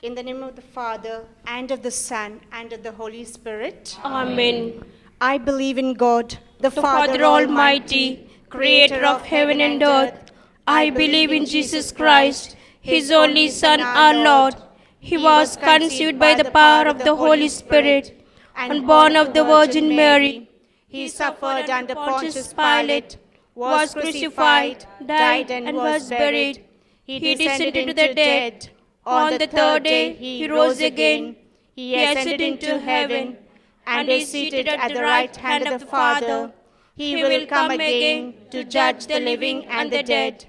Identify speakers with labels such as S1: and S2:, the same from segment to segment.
S1: In the name of the Father, and of the Son, and of the Holy Spirit.
S2: Amen.
S1: I believe in God, the
S2: The Father Almighty, creator of heaven and earth. I believe in Jesus Christ, his only Son, our Lord. He was conceived by the power of the Holy Spirit and born of the Virgin Mary.
S1: He suffered under Pontius Pilate, was crucified, died, and was buried. He descended into the dead. On the third day he rose again. He ascended into heaven and is seated at the right hand of the Father. He will come again to judge the living and the dead.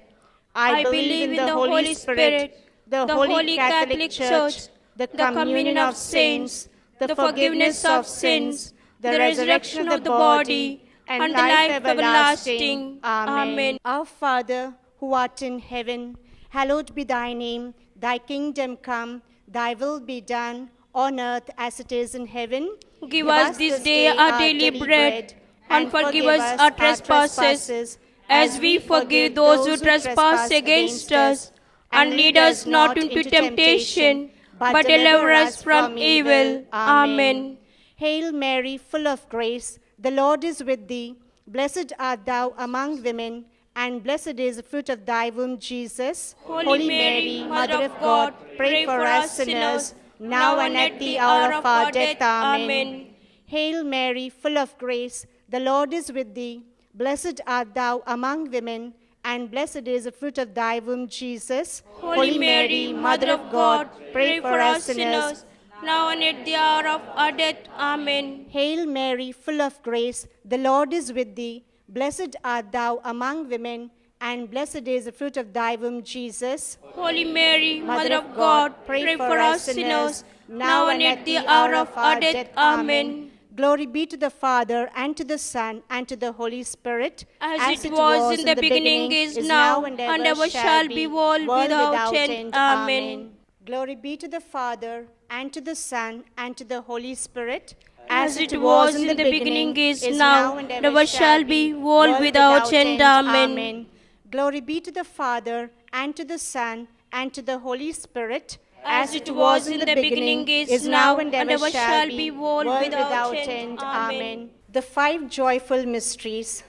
S1: I believe in the Holy Spirit, the Holy Catholic Church, the communion of saints, the forgiveness of sins, the resurrection of the body, and life everlasting. Amen. Our Father, who art in heaven, hallowed be thy name. Thy kingdom come, thy will be done, on earth as it is in heaven.
S2: Give us this day our daily bread, and forgive us our trespasses, as we forgive those who trespass against us. And lead us not into temptation, but deliver us from evil. Amen.
S1: Hail Mary, full of grace, the Lord is with thee. Blessed art thou among women, and blessed is the fruit of thy womb, Jesus.
S2: Holy Mary, Mother of God, pray for us sinners, now and at the hour of our death. Amen.
S1: Hail Mary, full of grace, the Lord is with thee. Blessed art thou among women, and blessed is the fruit of thy womb, Jesus.
S2: Holy Mary, Mother of God, pray for us sinners, now and at the hour of our death. Amen.
S1: Hail Mary, full of grace, the Lord is with thee. Blessed art thou among women, and blessed is the fruit of thy womb, Jesus.
S2: Holy Mary, Mother of God, pray for us sinners, now and at the hour of our death. Amen.
S1: Glory be to the Father, and to the Son, and to the Holy Spirit.
S2: As it was in the beginning, is now, and ever shall be, world without end. Amen.
S1: Glory be to the Father, and to the Son, and to the Holy Spirit.
S2: As it was in the beginning, is now, and ever shall be, world without end. Amen.
S1: Glory be to the Father, and to the Son, and to the Holy Spirit.
S2: As it was in the beginning, is now, and ever shall be, world without end. Amen.
S1: The five joyful mysteries.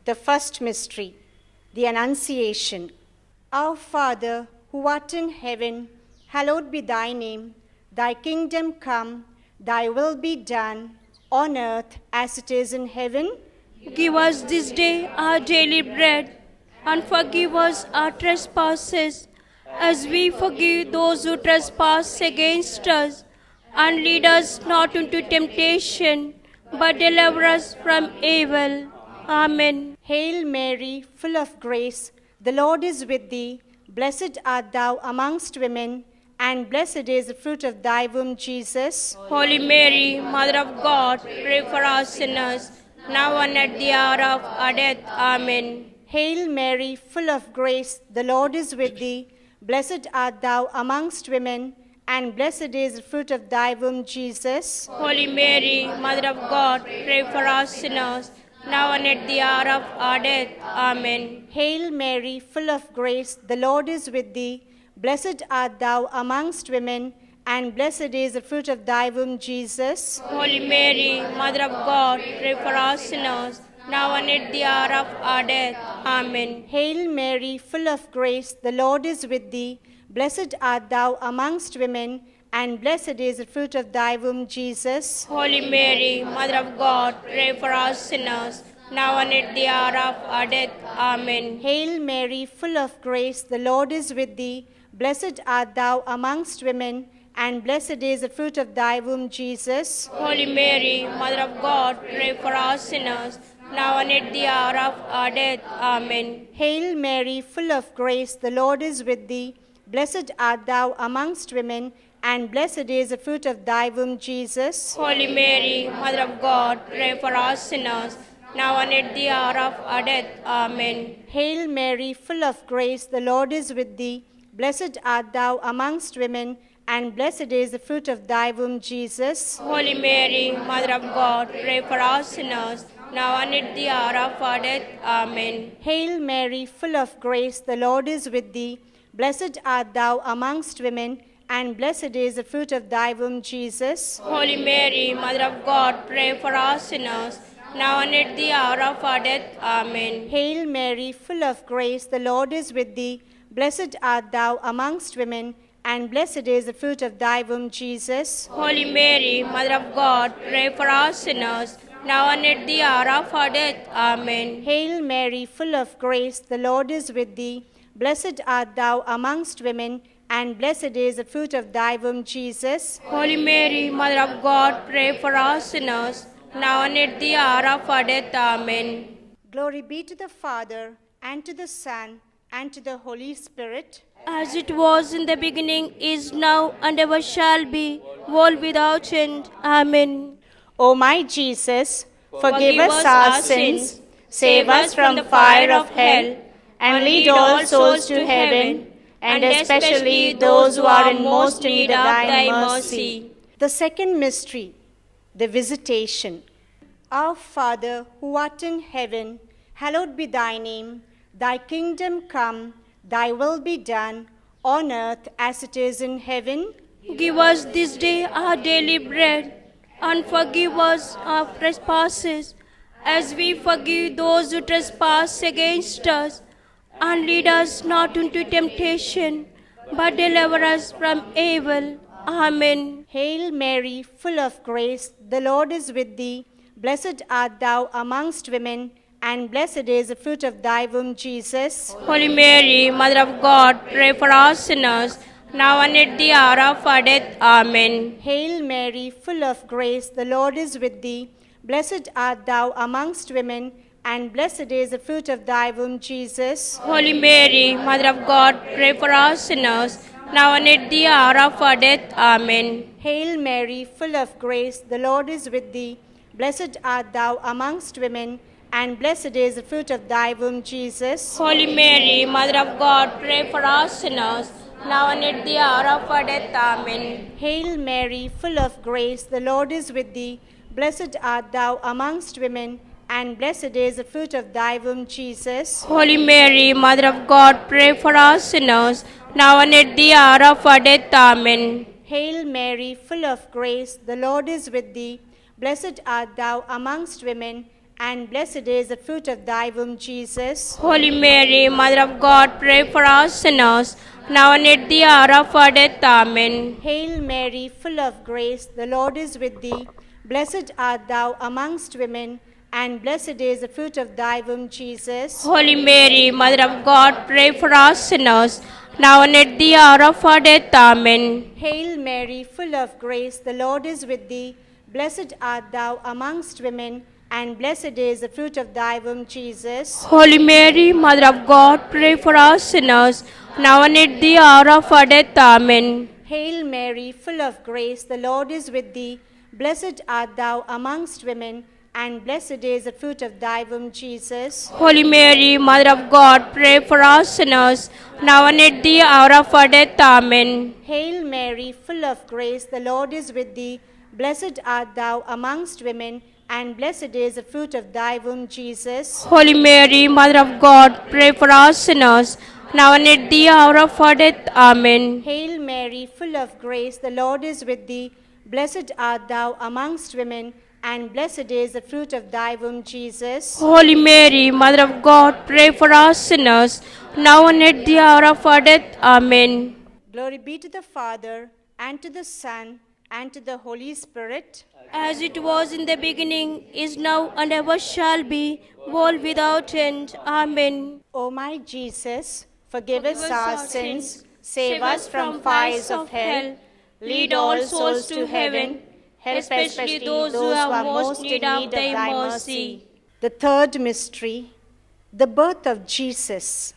S1: The first mystery, the Annunciation. Our Father, who art in heaven, hallowed be thy name. Thy kingdom come, thy will be done, on earth as it is in heaven.
S2: Give us this day our daily bread, and forgive us our trespasses, as we forgive those who trespass against us. And lead us not into temptation, but deliver us from evil. Amen.
S1: Hail Mary, full of grace, the Lord is with thee. Blessed art thou amongst women, and blessed is the fruit of thy womb, Jesus.
S2: Holy Mary, Mother of God, pray for us sinners, now and at the hour of our death. Amen.
S1: Hail Mary, full of grace, the Lord is with thee. Blessed art thou amongst women, and blessed is the fruit of thy womb, Jesus.
S2: Holy Mary, Mother of God, pray for us sinners, now and at the hour of our death. Amen.
S1: Hail Mary, full of grace, the Lord is with thee. Blessed art thou amongst women, and blessed is the fruit of thy womb, Jesus.
S2: Holy Mary, Mother of God, pray for us sinners, now and at the hour of our death. Amen.
S1: Hail Mary, full of grace, the Lord is with thee. Blessed art thou amongst women, and blessed is the fruit of thy womb, Jesus.
S2: Holy Mary, Mother of God, pray for us sinners, now and at the hour of our death. Amen.
S1: Hail Mary, full of grace, the Lord is with thee. Blessed art thou amongst women, and blessed is the fruit of thy womb, Jesus.
S2: Holy Mary, Mother of God, pray for us sinners, now and at the hour of our death. Amen.
S1: Hail Mary, full of grace, the Lord is with thee. Blessed art thou amongst women, and blessed is the fruit of thy womb, Jesus.
S2: Holy Mary, Mother of God, pray for us sinners, now and at the hour of our death. Amen.
S1: Hail Mary, full of grace, the Lord is with thee. Blessed art thou amongst women, and blessed is the fruit of thy womb, Jesus.
S2: Holy Mary, Mother of God, pray for us sinners, now and at the hour of our death. Amen.
S1: Hail Mary, full of grace, the Lord is with thee. Blessed art thou amongst women,
S3: and blessed is the fruit of thy womb, Jesus.
S2: Holy Mary, Mother of God, pray for us sinners, now and at the hour of our death. Amen.
S3: Hail Mary, full of grace, the Lord is with thee. Blessed art thou amongst women, and blessed is the fruit of thy womb, Jesus.
S2: Holy Mary, Mother of God, pray for us sinners, now and at the hour of our death. Amen.
S3: Hail Mary, full of grace, the Lord is with thee. Blessed art thou amongst women, and blessed is the fruit of thy womb, Jesus.
S2: Holy Mary, Mother of God, pray for us sinners, now and at the hour of our death. Amen.
S3: Glory be to the Father, and to the Son, and to the Holy Spirit.
S1: As it was in the beginning, is now, and ever shall be, world without end. Amen.
S3: O my Jesus, forgive us our sins, save us from the fire of hell, and lead all souls to heaven, and especially those who are in most need of thy mercy. The second mystery, the Visitation. Our Father, who art in heaven, hallowed be thy name. Thy kingdom come, thy will be done, on earth as it is in heaven.
S1: Give us this day our daily bread, and forgive us our trespasses, as we forgive those who trespass against us. And lead us not into temptation, but deliver us from evil. Amen.
S3: Hail Mary, full of grace, the Lord is with thee. Blessed art thou amongst women, and blessed is the fruit of thy womb, Jesus.
S2: Holy Mary, Mother of God, pray for us sinners, now and at the hour of our death. Amen.
S3: Hail Mary, full of grace, the Lord is with thee. Blessed art thou amongst women, and blessed is the fruit of thy womb, Jesus.
S2: Holy Mary, Mother of God, pray for us sinners, now and at the hour of our death. Amen.
S3: Hail Mary, full of grace, the Lord is with thee. Blessed art thou amongst women, and blessed is the fruit of thy womb, Jesus.
S2: Holy Mary, Mother of God, pray for us sinners, now and at the hour of our death. Amen.
S3: Hail Mary, full of grace, the Lord is with thee. Blessed art thou amongst women, and blessed is the fruit of thy womb, Jesus.
S2: Holy Mary, Mother of God, pray for us sinners, now and at the hour of our death. Amen.
S3: Hail Mary, full of grace, the Lord is with thee. Blessed art thou amongst women, and blessed is the fruit of thy womb, Jesus.
S2: Holy Mary, Mother of God, pray for us sinners, now and at the hour of our death. Amen.
S3: Hail Mary, full of grace, the Lord is with thee. Blessed art thou amongst women, and blessed is the fruit of thy womb, Jesus.
S2: Holy Mary, Mother of God, pray for us sinners, now and at the hour of our death. Amen.
S3: Hail Mary, full of grace, the Lord is with thee. Blessed art thou amongst women, and blessed is the fruit of thy womb, Jesus.
S2: Holy Mary, Mother of God, pray for us sinners, now and at the hour of our death. Amen.
S3: Hail Mary, full of grace, the Lord is with thee. Blessed art thou amongst women, and blessed is the fruit of thy womb, Jesus.
S2: Holy Mary, Mother of God, pray for us sinners, now and at the hour of our death. Amen.
S3: Hail Mary, full of grace, the Lord is with thee. Blessed art thou amongst women, and blessed is the fruit of thy womb, Jesus.
S2: Holy Mary, Mother of God, pray for us sinners, now and at the hour of our death. Amen.
S3: Hail Mary, full of grace, the Lord is with thee. Blessed art thou amongst women, and blessed is the fruit of thy womb, Jesus.
S2: Holy Mary, Mother of God, pray for us sinners, now and at the hour of our death. Amen.
S3: Glory be to the Father, and to the Son, and to the Holy Spirit.
S1: As it was in the beginning, is now, and ever shall be, world without end. Amen.
S3: O my Jesus, forgive us our sins, save us from fires of hell, lead all souls to heaven, help especially those who are most in need of thy mercy. The third mystery, the birth of Jesus.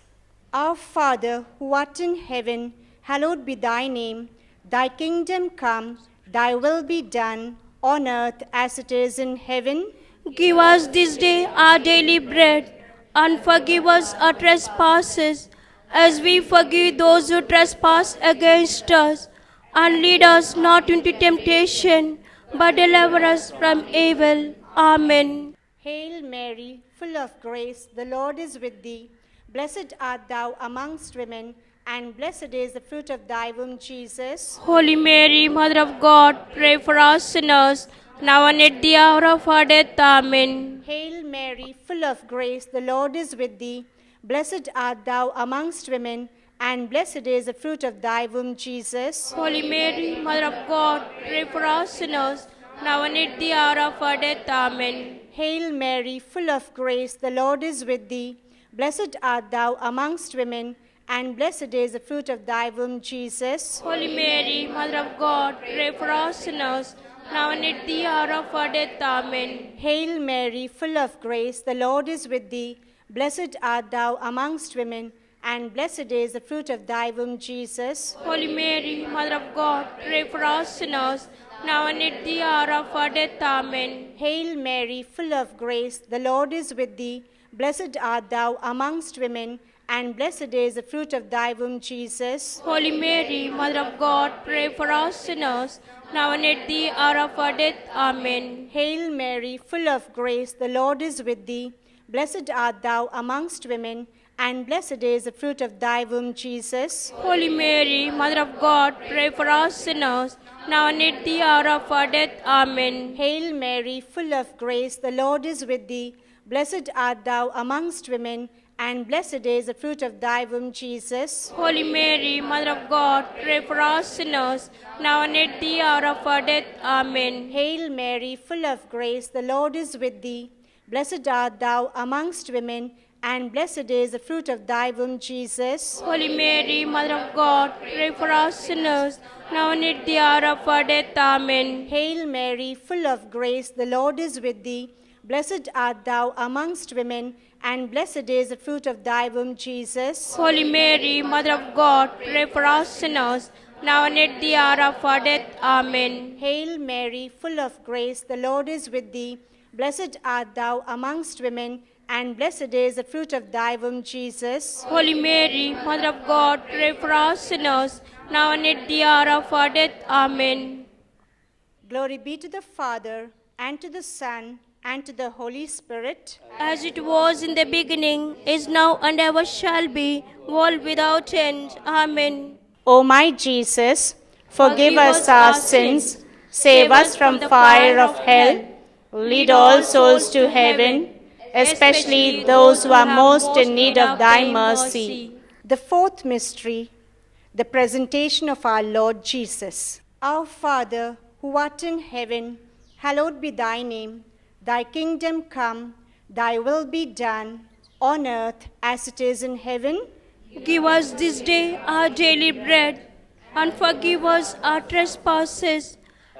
S3: Our Father, who art in heaven, hallowed be thy name. Thy kingdom come, thy will be done, on earth as it is in heaven.
S1: Give us this day our daily bread, and forgive us our trespasses, as we forgive those who trespass against us. And lead us not into temptation, but deliver us from evil. Amen.
S3: Hail Mary, full of grace, the Lord is with thee. Blessed art thou amongst women, and blessed is the fruit of thy womb, Jesus.
S2: Holy Mary, Mother of God, pray for us sinners, now and at the hour of our death. Amen.
S3: Hail Mary, full of grace, the Lord is with thee. Blessed art thou amongst women, and blessed is the fruit of thy womb, Jesus.
S2: Holy Mary, Mother of God, pray for us sinners, now and at the hour of our death. Amen.
S3: Hail Mary, full of grace, the Lord is with thee. Blessed art thou amongst women, and blessed is the fruit of thy womb, Jesus.
S2: Holy Mary, Mother of God, pray for us sinners, now and at the hour of our death. Amen.
S3: Hail Mary, full of grace, the Lord is with thee. Blessed art thou amongst women, and blessed is the fruit of thy womb, Jesus.
S2: Holy Mary, Mother of God, pray for us sinners, now and at the hour of our death. Amen.
S3: Hail Mary, full of grace, the Lord is with thee. Blessed art thou amongst women, and blessed is the fruit of thy womb, Jesus.
S2: Holy Mary, Mother of God, pray for us sinners, now and at the hour of our death. Amen.
S3: Hail Mary, full of grace, the Lord is with thee. Blessed art thou amongst women, and blessed is the fruit of thy womb, Jesus.
S2: Holy Mary, Mother of God, pray for us sinners, now and at the hour of our death. Amen.
S3: Hail Mary, full of grace, the Lord is with thee. Blessed art thou amongst women, and blessed is the fruit of thy womb, Jesus.
S2: Holy Mary, Mother of God, pray for us sinners, now and at the hour of our death. Amen.
S3: Hail Mary, full of grace, the Lord is with thee. Blessed art thou amongst women, and blessed is the fruit of thy womb, Jesus.
S2: Holy Mary, Mother of God, pray for us sinners, now and at the hour of our death. Amen.
S3: Hail Mary, full of grace, the Lord is with thee. Blessed art thou amongst women, and blessed is the fruit of thy womb, Jesus.
S2: Holy Mary, Mother of God, pray for us sinners, now and at the hour of our death. Amen.
S3: Hail Mary, full of grace, the Lord is with thee. Blessed art thou amongst women, and blessed is the fruit of thy womb, Jesus.
S2: Holy Mary, Mother of God, pray for us sinners, now and at the hour of our death. Amen.
S3: Glory be to the Father, and to the Son, and to the Holy Spirit.
S2: As it was in the beginning, is now, and ever shall be, world without end. Amen.
S3: O my Jesus, forgive us our sins, save us from fire of hell, lead all souls to heaven, especially those who are most in need of thy mercy. The fourth mystery, the presentation of our Lord Jesus. Our Father, who art in heaven, hallowed be thy name. Thy kingdom come, thy will be done, on earth as it is in heaven.
S2: Give us this day our daily bread, and forgive us our trespasses,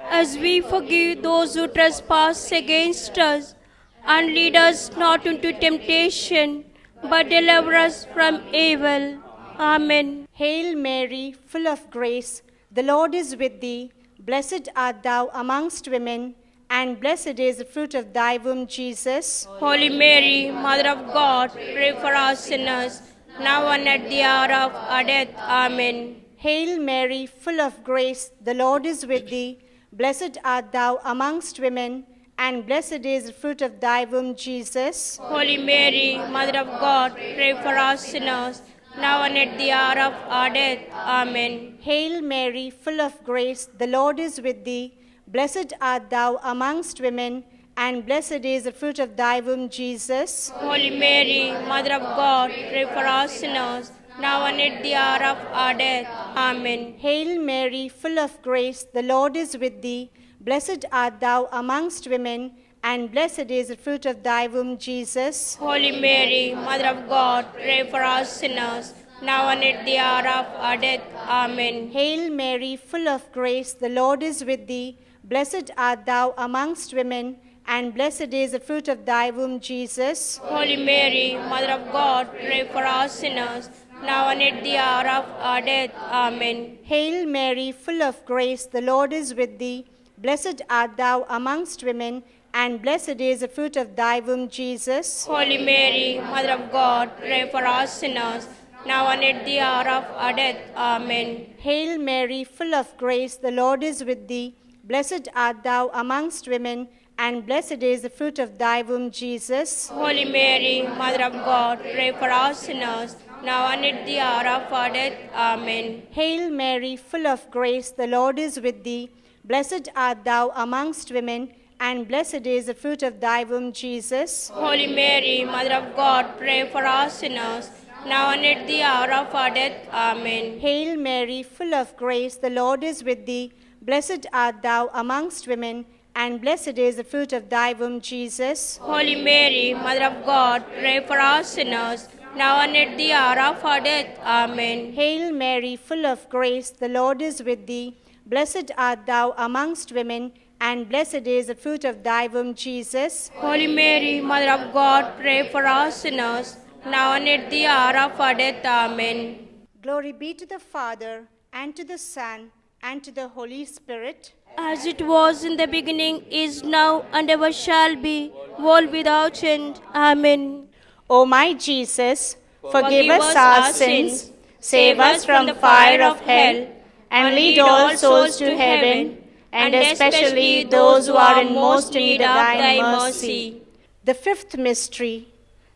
S2: as we forgive those who trespass against us. And lead us not into temptation, but deliver us from evil. Amen.
S3: Hail Mary, full of grace, the Lord is with thee. Blessed art thou amongst women, and blessed is the fruit of thy womb, Jesus.
S2: Holy Mary, Mother of God, pray for us sinners, now and at the hour of our death. Amen.
S3: Hail Mary, full of grace, the Lord is with thee. Blessed art thou amongst women, and blessed is the fruit of thy womb, Jesus.
S2: Holy Mary, Mother of God, pray for us sinners, now and at the hour of our death. Amen.
S3: Hail Mary, full of grace, the Lord is with thee. Blessed art thou amongst women, and blessed is the fruit of thy womb, Jesus.
S2: Holy Mary, Mother of God, pray for us sinners, now and at the hour of our death. Amen.
S3: Hail Mary, full of grace, the Lord is with thee. Blessed art thou amongst women, and blessed is the fruit of thy womb, Jesus.
S2: Holy Mary, Mother of God, pray for us sinners, now and at the hour of our death. Amen.
S3: Hail Mary, full of grace, the Lord is with thee. Blessed art thou amongst women, and blessed is the fruit of thy womb, Jesus.
S2: Holy Mary, Mother of God, pray for us sinners, now and at the hour of our death. Amen.
S3: Hail Mary, full of grace, the Lord is with thee. Blessed art thou amongst women, and blessed is the fruit of thy womb, Jesus.
S2: Holy Mary, Mother of God, pray for us sinners, now and at the hour of our death. Amen.
S3: Hail Mary, full of grace, the Lord is with thee. Blessed art thou amongst women, and blessed is the fruit of thy womb, Jesus.
S1: Holy Mary, Mother of God, pray for us sinners, now and at the hour of our death. Amen.
S3: Hail Mary, full of grace, the Lord is with thee. Blessed art thou amongst women, and blessed is the fruit of thy womb, Jesus.
S1: Holy Mary, Mother of God, pray for us sinners, now and at the hour of our death. Amen.
S3: Hail Mary, full of grace, the Lord is with thee. Blessed art thou amongst women, and blessed is the fruit of thy womb, Jesus.
S1: Holy Mary, Mother of God, pray for us sinners, now and at the hour of our death. Amen.
S3: Hail Mary, full of grace, the Lord is with thee. Blessed art thou amongst women, and blessed is the fruit of thy womb, Jesus.
S1: Holy Mary, Mother of God, pray for us sinners, now and at the hour of our death. Amen.
S3: Glory be to the Father, and to the Son, and to the Holy Spirit.
S2: As it was in the beginning, is now, and ever shall be, world without end. Amen.
S3: O my Jesus, forgive us our sins, save us from the fire of hell, and lead all souls to heaven, and especially those who are in most need of thy mercy. The fifth mystery,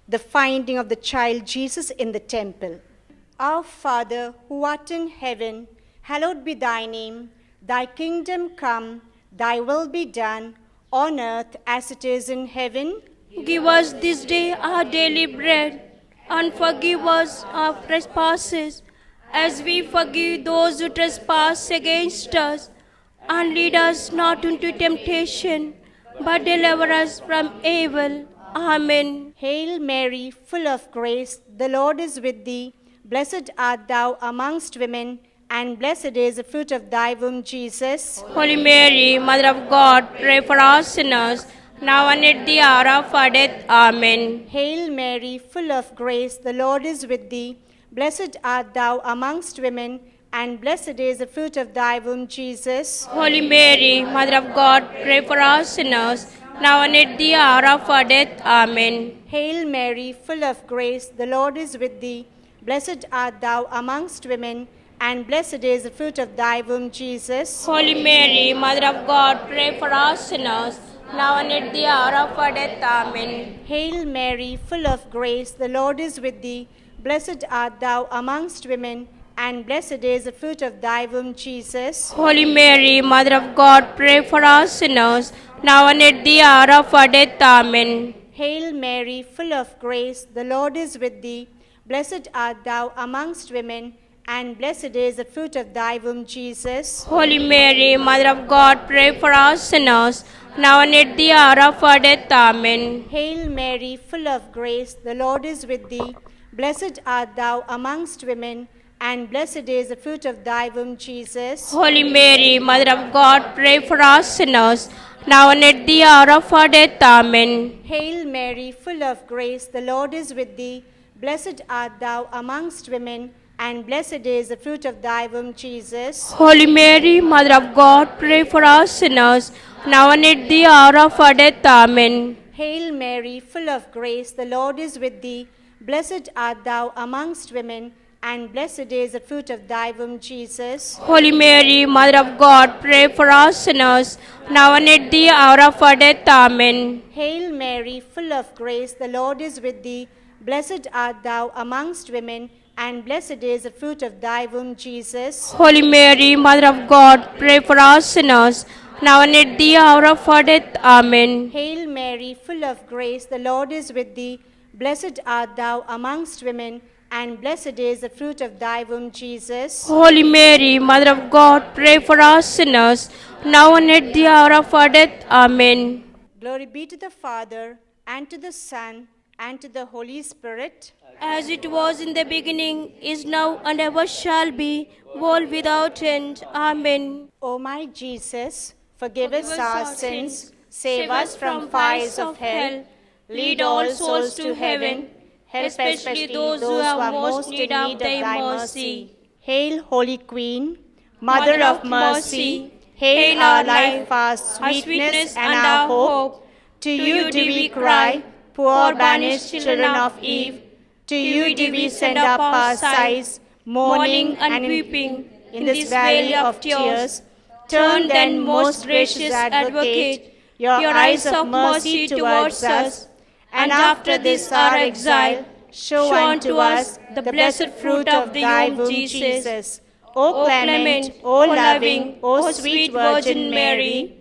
S3: the finding of the child Jesus in the temple. Our Father, who art in heaven, hallowed be thy name. Thy kingdom come, thy will be done, on earth as it is in heaven.
S2: Give us this day our daily bread, and forgive us our trespasses, as we forgive those who trespass against us. And lead us not into temptation, but deliver us from evil. Amen.
S3: Hail Mary, full of grace, the Lord is with thee. Blessed art thou amongst women, and blessed is the fruit of thy womb, Jesus.
S1: Holy Mary, Mother of God, pray for us sinners, now and at the hour of our death. Amen.
S3: Hail Mary, full of grace, the Lord is with thee. Blessed art thou amongst women, and blessed is the fruit of thy womb, Jesus.
S1: Holy Mary, Mother of God, pray for us sinners, now and at the hour of our death. Amen.
S3: Hail Mary, full of grace, the Lord is with thee. Blessed art thou amongst women, and blessed is the fruit of thy womb, Jesus.
S1: Holy Mary, Mother of God, pray for us sinners, now and at the hour of our death. Amen.
S3: Hail Mary, full of grace, the Lord is with thee. Blessed art thou amongst women, and blessed is the fruit of thy womb, Jesus.
S1: Holy Mary, Mother of God, pray for us sinners, now and at the hour of our death. Amen.
S3: Hail Mary, full of grace, the Lord is with thee. Blessed art thou amongst women, and blessed is the fruit of thy womb, Jesus.
S1: Holy Mary, Mother of God, pray for us sinners, now and at the hour of our death. Amen.
S3: Hail Mary, full of grace, the Lord is with thee. Blessed art thou amongst women, and blessed is the fruit of thy womb, Jesus.
S1: Holy Mary, Mother of God, pray for us sinners, now and at the hour of our death. Amen.
S3: Hail Mary, full of grace, the Lord is with thee. Blessed art thou amongst women, and blessed is the fruit of thy womb, Jesus.
S1: Holy Mary, Mother of God, pray for us sinners, now and at the hour of our death. Amen.
S3: Hail Mary, full of grace, the Lord is with thee. Blessed art thou amongst women, and blessed is the fruit of thy womb, Jesus.
S1: Holy Mary, Mother of God, pray for us sinners, now and at the hour of our death. Amen.
S3: Hail Mary, full of grace, the Lord is with thee. Blessed art thou amongst women, and blessed is the fruit of thy womb, Jesus.
S1: Holy Mary, Mother of God, pray for us sinners, now and at the hour of our death. Amen.
S3: Hail Mary, full of grace, the Lord is with thee. Blessed art thou amongst women, and blessed is the fruit of thy womb, Jesus.
S1: Holy Mary, Mother of God, pray for us sinners, now and at the hour of our death. Amen.
S3: Glory be to the Father, and to the Son, and to the Holy Spirit.
S2: As it was in the beginning, is now, and ever shall be, world without end. Amen.
S3: O my Jesus, forgive us our sins, save us from fires of hell, lead all souls to heaven, especially those who are most in need of thy mercy. Hail, Holy Queen, Mother of mercy, hail our life, our sweetness, and our hope. To you do we cry, poor banished children of Eve. To you do we send up our sighs, mourning and weeping, in this valley of tears. Turn then, most gracious Advocate, your eyes of mercy towards us, and after this our exile, show unto us the blessed fruit of thy womb, Jesus. O clement, O loving, O sweet Virgin Mary.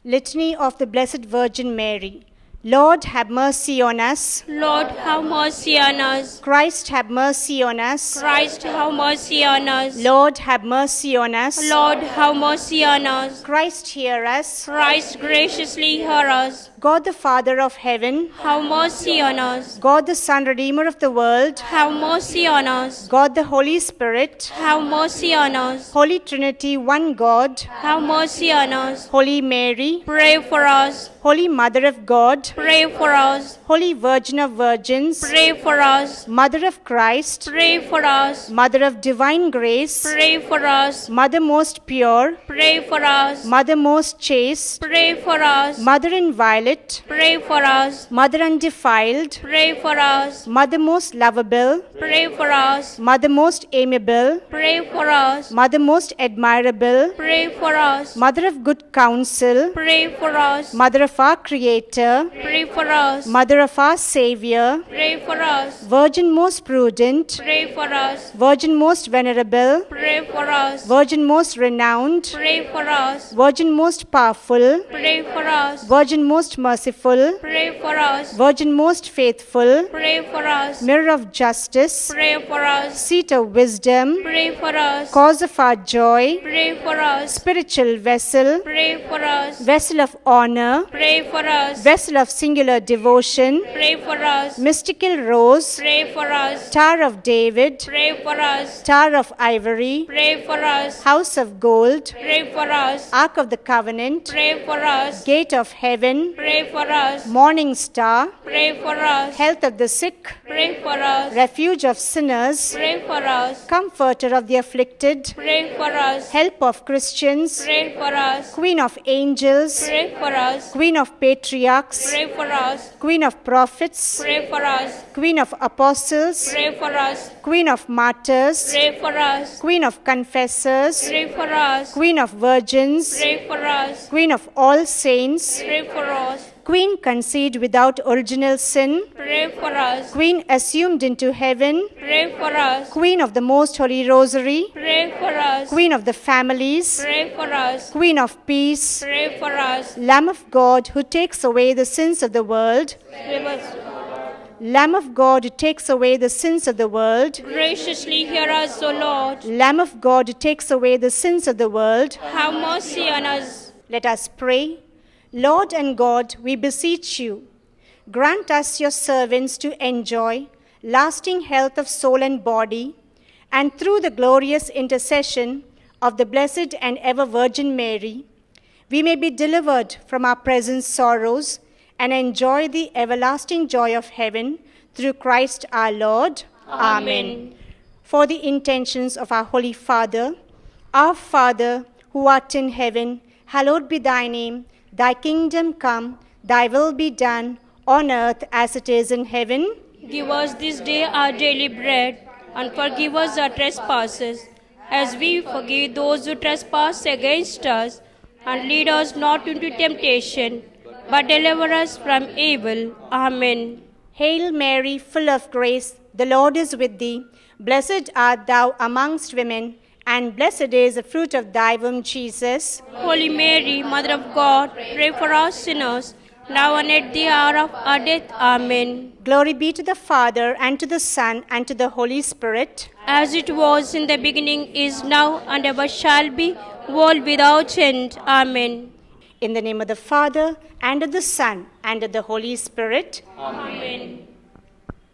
S3: Litany of the Blessed Virgin Mary. Lord, have mercy on us.
S2: Lord, have mercy on us.
S3: Christ, have mercy on us.
S2: Christ, have mercy on us.
S3: Lord, have mercy on us.
S2: Lord, have mercy on us.
S3: Christ, hear us.
S2: Christ, graciously hear us.
S3: God the Father of heaven,
S2: Have mercy on us.
S3: God the Son, Redeemer of the world,
S2: Have mercy on us.
S3: God the Holy Spirit,
S2: Have mercy on us.
S3: Holy Trinity, one God,
S2: Have mercy on us.
S3: Holy Mary,
S2: Pray for us.
S3: Holy Mother of God,
S2: Pray for us.
S3: Holy Virgin of Virgins,
S2: Pray for us.
S3: Mother of Christ,
S2: Pray for us.
S3: Mother of divine grace,
S2: Pray for us.
S3: Mother most pure,
S2: Pray for us.
S3: Mother most chaste,
S2: Pray for us.
S3: Mother inviolate,
S2: Pray for us.
S3: Mother undefiled,
S2: Pray for us.
S3: Mother most lovable,
S2: Pray for us.
S3: Mother most amiable,
S2: Pray for us.
S3: Mother most admirable,
S2: Pray for us.
S3: Mother of good counsel,
S2: Pray for us.
S3: Mother of our Creator,
S2: Pray for us.
S3: Mother of our Savior,
S2: Pray for us.
S3: Virgin most prudent,
S2: Pray for us.
S3: Virgin most venerable,
S2: Pray for us.
S3: Virgin most renowned,
S2: Pray for us.
S3: Virgin most powerful,
S2: Pray for us.
S3: Virgin most merciful,
S2: Pray for us.
S3: Virgin most faithful,
S2: Pray for us.
S3: Mirror of justice,
S2: Pray for us.
S3: Seat of wisdom,
S2: Pray for us.
S3: Cause of our joy,
S2: Pray for us.
S3: Spiritual vessel,
S2: Pray for us.
S3: Vessel of honor,
S2: Pray for us.
S3: Vessel of singular devotion,
S2: Pray for us.
S3: Mystical rose,
S2: Pray for us.
S3: Tower of David,
S2: Pray for us.
S3: Tower of ivory,
S2: Pray for us.
S3: House of gold,
S2: Pray for us.
S3: Ark of the covenant,
S2: Pray for us.
S3: Gate of heaven,
S2: Pray for us.
S3: Morning star,
S2: Pray for us.
S3: Health of the sick,
S2: Pray for us.
S3: Refuge of sinners,
S2: Pray for us.
S3: Comforter of the afflicted,
S2: Pray for us.
S3: Help of Christians,
S2: Pray for us.
S3: Queen of angels,
S2: Pray for us.
S3: Queen of patriarchs,
S2: Pray for us.
S3: Queen of prophets,
S2: Pray for us.
S3: Queen of apostles,
S2: Pray for us.
S3: Queen of martyrs,
S2: Pray for us.
S3: Queen of confessors,
S2: Pray for us.
S3: Queen of virgins,
S2: Pray for us.
S3: Queen of all saints,
S2: Pray for us.
S3: Queen conceived without original sin,
S2: Pray for us.
S3: Queen assumed into heaven,
S2: Pray for us.
S3: Queen of the most holy rosary,
S2: Pray for us.
S3: Queen of the families,
S2: Pray for us.
S3: Queen of peace,
S2: Pray for us.
S3: Lamb of God who takes away the sins of the world,
S2: Save us.
S3: Lamb of God who takes away the sins of the world,
S2: Graciously hear us, O Lord.
S3: Lamb of God who takes away the sins of the world.
S2: Have mercy on us.
S3: Let us pray. Lord and God, we beseech you, grant us your servants to enjoy lasting health of soul and body, and through the glorious intercession of the Blessed and ever Virgin Mary, we may be delivered from our present sorrows and enjoy the everlasting joy of heaven through Christ our Lord. Amen. For the intentions of our Holy Father, our Father, who art in heaven, hallowed be thy name. Thy kingdom come, thy will be done, on earth as it is in heaven.
S2: Give us this day our daily bread, and forgive us our trespasses, as we forgive those who trespass against us. And lead us not into temptation, but deliver us from evil. Amen.
S3: Hail Mary, full of grace, the Lord is with thee. Blessed art thou amongst women, and blessed is the fruit of thy womb, Jesus.
S2: Holy Mary, Mother of God, pray for us sinners, now and at the hour of our death. Amen.
S3: Glory be to the Father, and to the Son, and to the Holy Spirit.
S2: As it was in the beginning, is now, and ever shall be, world without end. Amen.
S3: In the name of the Father, and of the Son, and of the Holy Spirit.
S2: Amen.